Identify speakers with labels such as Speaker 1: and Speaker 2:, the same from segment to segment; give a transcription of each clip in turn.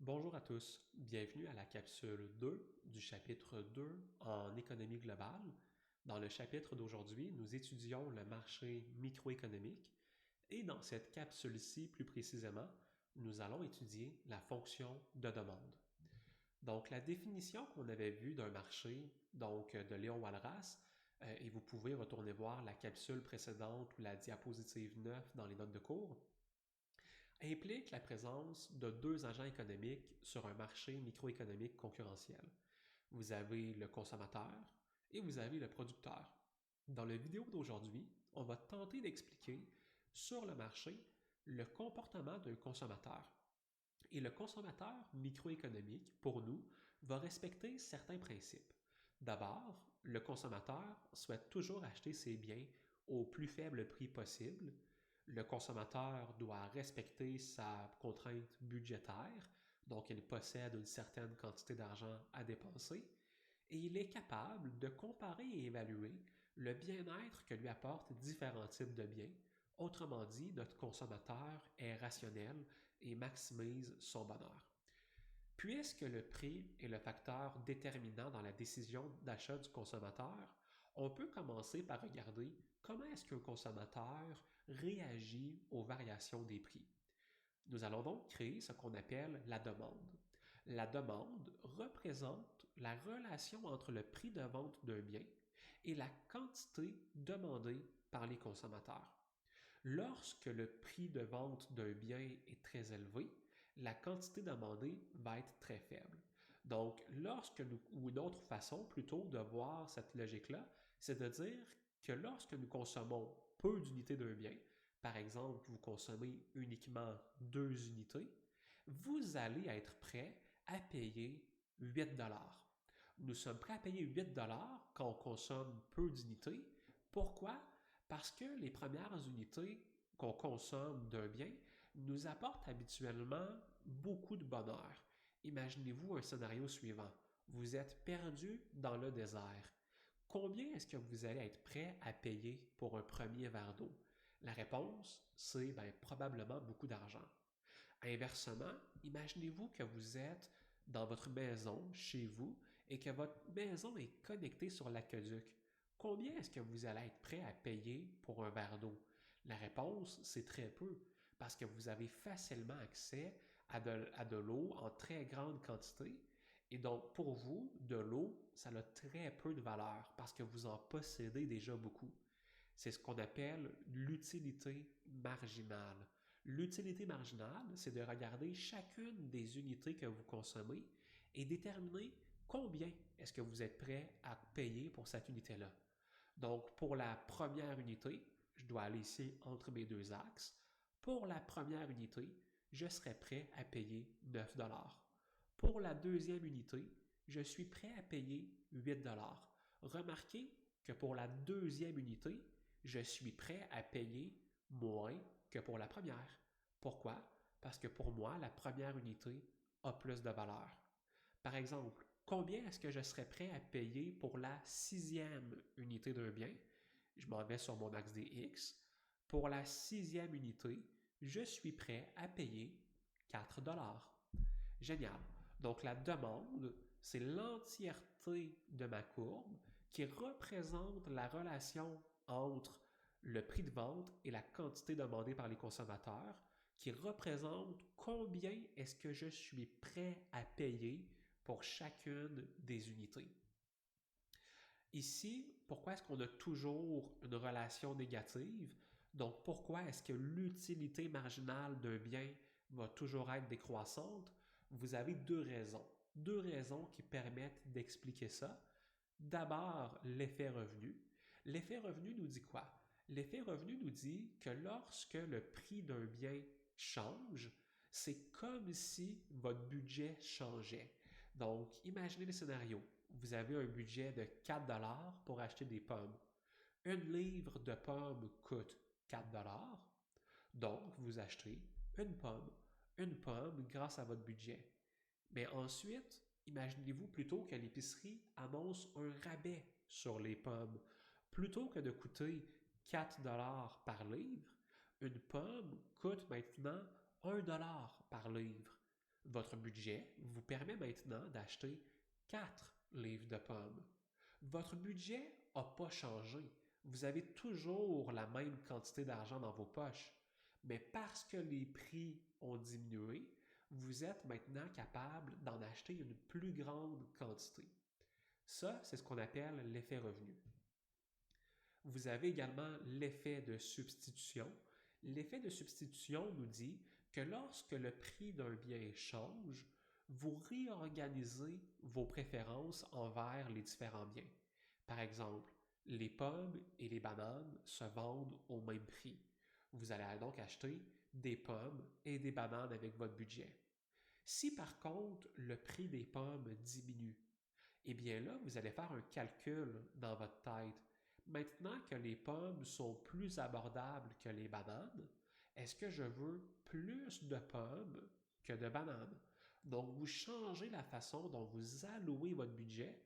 Speaker 1: Bonjour à tous, bienvenue à la capsule 2 du chapitre 2 en économie globale. Dans le chapitre d'aujourd'hui, nous étudions le marché microéconomique et dans cette capsule-ci, plus précisément, nous allons étudier la fonction de demande. Donc, la définition qu'on avait vue d'un marché, de Léon Walras, et vous pouvez retourner voir la capsule précédente ou la diapositive 9 dans les notes de cours, implique la présence de deux agents économiques sur un marché microéconomique concurrentiel. Vous avez le consommateur et vous avez le producteur. Dans la vidéo d'aujourd'hui, on va tenter d'expliquer sur le marché le comportement d'un consommateur. Et le consommateur microéconomique, pour nous, va respecter certains principes. D'abord, le consommateur souhaite toujours acheter ses biens au plus faible prix possible. Le consommateur doit respecter sa contrainte budgétaire, donc il possède une certaine quantité d'argent à dépenser, et il est capable de comparer et évaluer le bien-être que lui apportent différents types de biens. Autrement dit, notre consommateur est rationnel et maximise son bonheur. Puisque le prix est le facteur déterminant dans la décision d'achat du consommateur, on peut commencer par regarder comment est-ce qu'un consommateur réagit aux variations des prix. Nous allons donc créer ce qu'on appelle la demande. La demande représente la relation entre le prix de vente d'un bien et la quantité demandée par les consommateurs. Lorsque le prix de vente d'un bien est très élevé, la quantité demandée va être très faible. Donc, ou une autre façon plutôt de voir cette logique-là, c'est de dire que lorsque nous consommons peu d'unités d'un bien, par exemple, vous consommez uniquement 2 unités, vous allez être prêt à payer 8 $. Nous sommes prêts à payer 8 $ quand on consomme peu d'unités. Pourquoi? Parce que les premières unités qu'on consomme d'un bien nous apportent habituellement beaucoup de bonheur. Imaginez-vous un scénario suivant. Vous êtes perdu dans le désert. Combien est-ce que vous allez être prêt à payer pour un premier verre d'eau? La réponse, c'est probablement beaucoup d'argent. Inversement, imaginez-vous que vous êtes dans votre maison, chez vous, et que votre maison est connectée sur l'aqueduc. Combien est-ce que vous allez être prêt à payer pour un verre d'eau? La réponse, c'est très peu, parce que vous avez facilement accès à de l'eau en très grande quantité. Et donc, pour vous, de l'eau, ça a très peu de valeur, parce que vous en possédez déjà beaucoup. C'est ce qu'on appelle l'utilité marginale. L'utilité marginale, c'est de regarder chacune des unités que vous consommez et déterminer combien est-ce que vous êtes prêt à payer pour cette unité-là. Donc, pour la première unité, je dois aller ici entre mes deux axes. Pour la première unité, je serai prêt à payer 9 $. Pour la deuxième unité, je suis prêt à payer 8 $. Remarquez que pour la deuxième unité, je suis prêt à payer moins que pour la première. Pourquoi? Parce que pour moi, la première unité a plus de valeur. Par exemple, combien est-ce que je serais prêt à payer pour la sixième unité d'un bien? Je m'en vais sur mon axe des X. Pour la sixième unité, je suis prêt à payer 4 $. Génial. Donc la demande, c'est l'entièreté de ma courbe qui représente la relation entre le prix de vente et la quantité demandée par les consommateurs, qui représente combien est-ce que je suis prêt à payer pour chacune des unités. Ici, pourquoi est-ce qu'on a toujours une relation négative? Donc, pourquoi est-ce que l'utilité marginale d'un bien va toujours être décroissante? Vous avez deux raisons. Deux raisons qui permettent d'expliquer ça. D'abord, l'effet revenu. L'effet revenu nous dit quoi? L'effet revenu nous dit que lorsque le prix d'un bien change, c'est comme si votre budget changeait. Donc, imaginez le scénario. Vous avez un budget de 4 $ pour acheter des pommes. Une livre de pommes coûte 4 $. Donc, vous achetez une pomme grâce à votre budget. Mais ensuite, imaginez-vous plutôt que l'épicerie annonce un rabais sur les pommes. Plutôt que de coûter 4 $ par livre, une pomme coûte maintenant 1 $ par livre. Votre budget vous permet maintenant d'acheter 4 livres de pommes. Votre budget n'a pas changé. Vous avez toujours la même quantité d'argent dans vos poches. Mais parce que les prix ont diminué, vous êtes maintenant capable d'en acheter une plus grande quantité. Ça, c'est ce qu'on appelle l'effet revenu. Vous avez également l'effet de substitution. L'effet de substitution nous dit que lorsque le prix d'un bien change, vous réorganisez vos préférences envers les différents biens. Par exemple, les pommes et les bananes se vendent au même prix. Vous allez donc acheter des pommes et des bananes avec votre budget. Si par contre le prix des pommes diminue, eh bien là, vous allez faire un calcul dans votre tête. Maintenant que les pommes sont plus abordables que les bananes, est-ce que je veux plus de pommes que de bananes? Donc, vous changez la façon dont vous allouez votre budget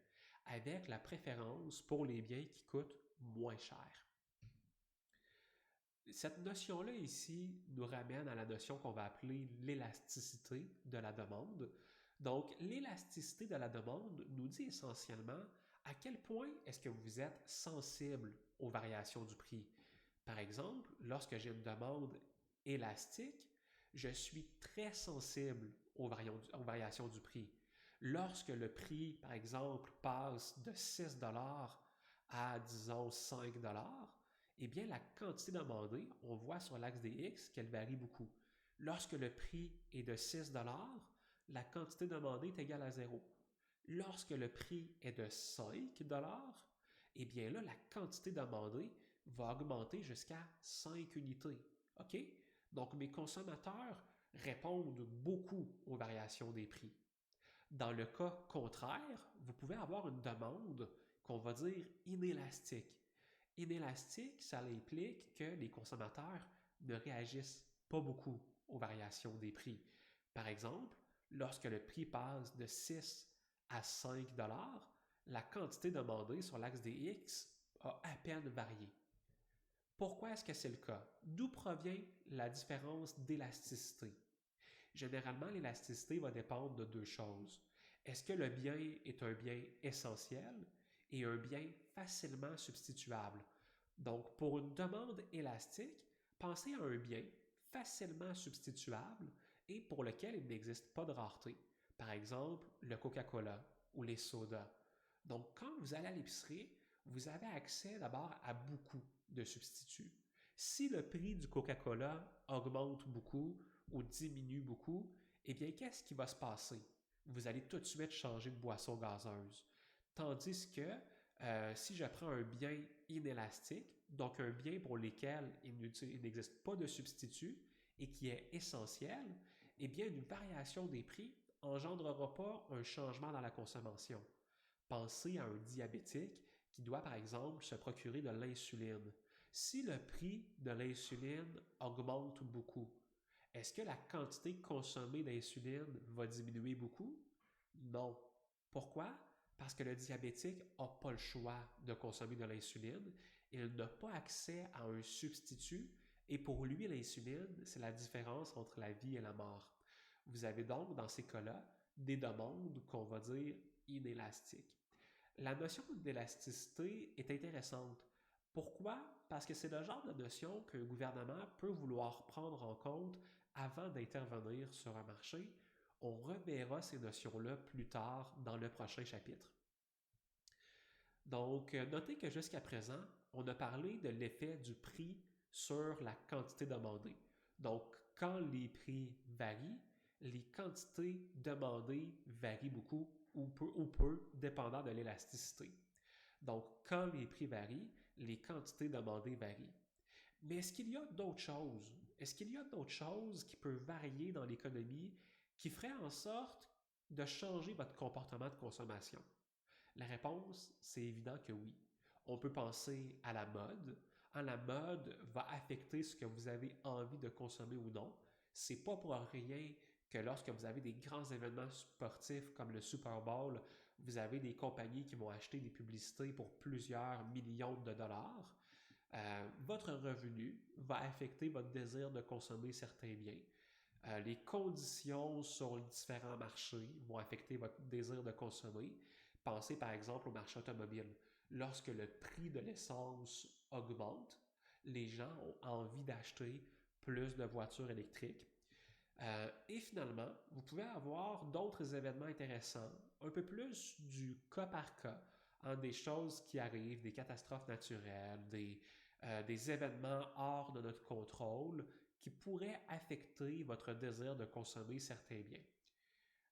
Speaker 1: avec la préférence pour les biens qui coûtent moins cher. Cette notion-là ici nous ramène à la notion qu'on va appeler l'élasticité de la demande. Donc, l'élasticité de la demande nous dit essentiellement à quel point est-ce que vous êtes sensible aux variations du prix. Par exemple, lorsque j'ai une demande élastique, je suis très sensible aux variations du prix. Lorsque le prix, par exemple, passe de 6 à, disons, 5 eh bien, la quantité demandée, on voit sur l'axe des X qu'elle varie beaucoup. Lorsque le prix est de 6 la quantité demandée est égale à 0. Lorsque le prix est de 5 eh bien là, la quantité demandée va augmenter jusqu'à 5 unités. OK? Donc, mes consommateurs répondent beaucoup aux variations des prix. Dans le cas contraire, vous pouvez avoir une demande qu'on va dire inélastique. Inélastique, ça implique que les consommateurs ne réagissent pas beaucoup aux variations des prix. Par exemple, lorsque le prix passe de 6 à 5 la quantité demandée sur l'axe des X a à peine varié. Pourquoi est-ce que c'est le cas? D'où provient la différence d'élasticité? Généralement, l'élasticité va dépendre de deux choses. Est-ce que le bien est un bien essentiel et un bien facilement substituable? Donc, pour une demande élastique, pensez à un bien facilement substituable et pour lequel il n'existe pas de rareté. Par exemple, le Coca-Cola ou les sodas. Donc, quand vous allez à l'épicerie, vous avez accès d'abord à beaucoup de substituts. Si le prix du Coca-Cola augmente beaucoup ou diminue beaucoup, eh bien, qu'est-ce qui va se passer? Vous allez tout de suite changer de boisson gazeuse. Tandis que si je prends un bien inélastique, donc un bien pour lequel il n'existe pas de substitut et qui est essentiel, eh bien, une variation des prix n'engendrera pas un changement dans la consommation. Pensez à un diabétique qui doit, par exemple, se procurer de l'insuline. Si le prix de l'insuline augmente beaucoup, est-ce que la quantité consommée d'insuline va diminuer beaucoup? Non. Pourquoi? Parce que le diabétique n'a pas le choix de consommer de l'insuline. Il n'a pas accès à un substitut et pour lui, l'insuline, c'est la différence entre la vie et la mort. Vous avez donc, dans ces cas-là, des demandes qu'on va dire inélastiques. La notion d'élasticité est intéressante. Pourquoi? Parce que c'est le genre de notion qu'un gouvernement peut vouloir prendre en compte avant d'intervenir sur un marché. On reverra ces notions-là plus tard dans le prochain chapitre. Donc, notez que jusqu'à présent, on a parlé de l'effet du prix sur la quantité demandée. Donc, quand les prix varient, les quantités demandées varient beaucoup ou peu dépendant de l'élasticité. Donc, quand les prix varient, les quantités demandées varient. Mais est-ce qu'il y a d'autres choses? Est-ce qu'il y a d'autres choses qui peuvent varier dans l'économie qui feraient en sorte de changer votre comportement de consommation? La réponse, c'est évident que oui. On peut penser à la mode. La mode va affecter ce que vous avez envie de consommer ou non. C'est pas pour rien que lorsque vous avez des grands événements sportifs comme le Super Bowl, vous avez des compagnies qui vont acheter des publicités pour plusieurs millions de dollars. Votre revenu va affecter votre désir de consommer certains biens. Les conditions sur les différents marchés vont affecter votre désir de consommer. Pensez par exemple au marché automobile. Lorsque le prix de l'essence augmente, les gens ont envie d'acheter plus de voitures électriques. Et finalement, vous pouvez avoir d'autres événements intéressants, un peu plus du cas par cas, des choses qui arrivent, des catastrophes naturelles, des événements hors de notre contrôle qui pourraient affecter votre désir de consommer certains biens.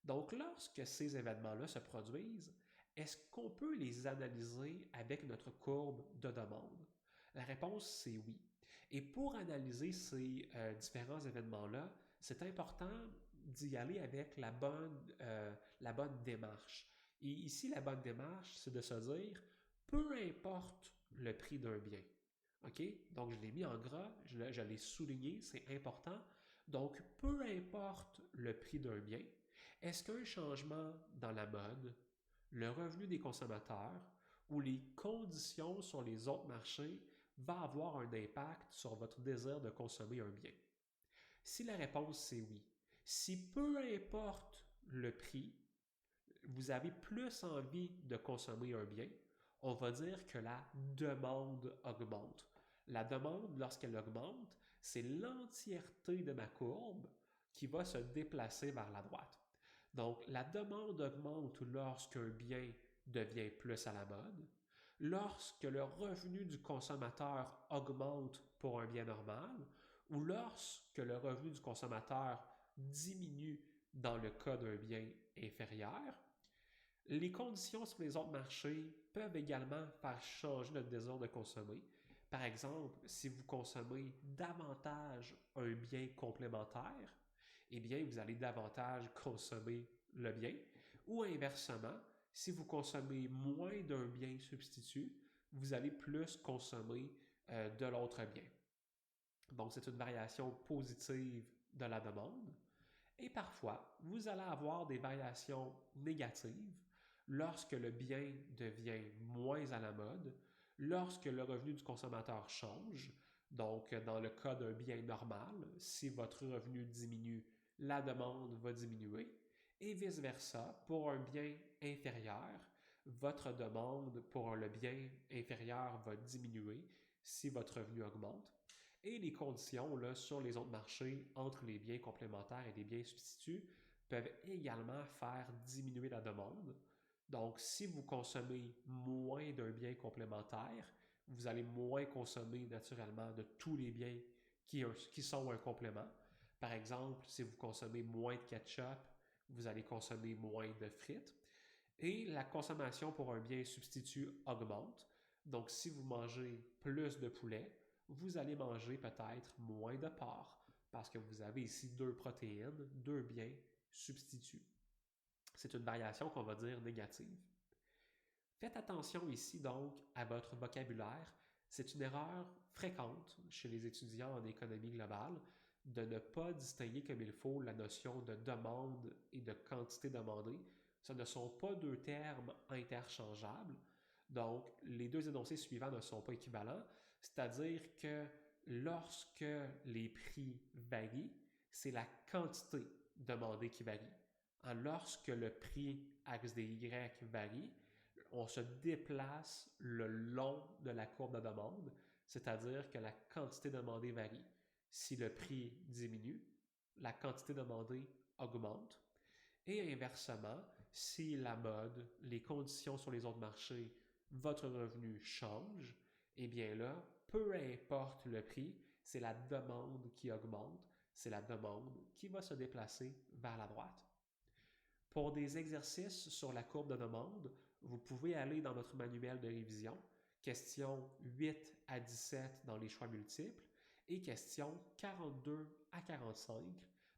Speaker 1: Donc, lorsque ces événements-là se produisent, est-ce qu'on peut les analyser avec notre courbe de demande? La réponse, c'est oui. Et pour analyser ces différents événements-là, c'est important d'y aller avec la bonne démarche. Et ici, la bonne démarche, c'est de se dire, peu importe le prix d'un bien. OK? Donc, je l'ai mis en gras, je l'ai souligné, c'est important. Donc, peu importe le prix d'un bien, est-ce qu'un changement dans la mode, le revenu des consommateurs ou les conditions sur les autres marchés va avoir un impact sur votre désir de consommer un bien? Si la réponse c'est oui, si peu importe le prix, vous avez plus envie de consommer un bien, on va dire que la demande augmente. La demande, lorsqu'elle augmente, c'est l'entièreté de ma courbe qui va se déplacer vers la droite. Donc, la demande augmente lorsqu'un bien devient plus à la mode, lorsque le revenu du consommateur augmente pour un bien normal, ou lorsque le revenu du consommateur diminue dans le cas d'un bien inférieur. Les conditions sur les autres marchés peuvent également faire changer notre désir de consommer. Par exemple, si vous consommez davantage un bien complémentaire, eh bien, vous allez davantage consommer le bien. Ou inversement, si vous consommez moins d'un bien substitut, vous allez plus consommer de l'autre bien. Donc, c'est une variation positive de la demande. Et parfois, vous allez avoir des variations négatives lorsque le bien devient moins à la mode, lorsque le revenu du consommateur change. Donc, dans le cas d'un bien normal, si votre revenu diminue, la demande va diminuer. Et vice-versa, pour un bien inférieur, votre demande pour le bien inférieur va diminuer si votre revenu augmente. Et les conditions là, sur les autres marchés entre les biens complémentaires et les biens substituts peuvent également faire diminuer la demande. Donc, si vous consommez moins d'un bien complémentaire, vous allez moins consommer naturellement de tous les biens qui sont un complément. Par exemple, si vous consommez moins de ketchup, vous allez consommer moins de frites. Et la consommation pour un bien substitut augmente. Donc, si vous mangez plus de poulet, vous allez manger peut-être moins de porc parce que vous avez ici deux protéines, deux biens substituts. C'est une variation qu'on va dire négative. Faites attention ici donc à votre vocabulaire. C'est une erreur fréquente chez les étudiants en économie globale de ne pas distinguer comme il faut la notion de demande et de quantité demandée. Ce ne sont pas deux termes interchangeables. Donc, les deux énoncés suivants ne sont pas équivalents, c'est-à-dire que lorsque les prix varient, c'est la quantité demandée qui varie. Lorsque le prix axe des Y varie, on se déplace le long de la courbe de demande, c'est-à-dire que la quantité demandée varie. Si le prix diminue, la quantité demandée augmente. Et inversement, si la mode, les conditions sur les autres marchés, votre revenu change, eh bien là, peu importe le prix, c'est la demande qui augmente, c'est la demande qui va se déplacer vers la droite. Pour des exercices sur la courbe de demande, vous pouvez aller dans notre manuel de révision, questions 8 à 17 dans les choix multiples et questions 42 à 45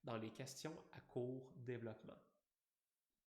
Speaker 1: dans les questions à court développement.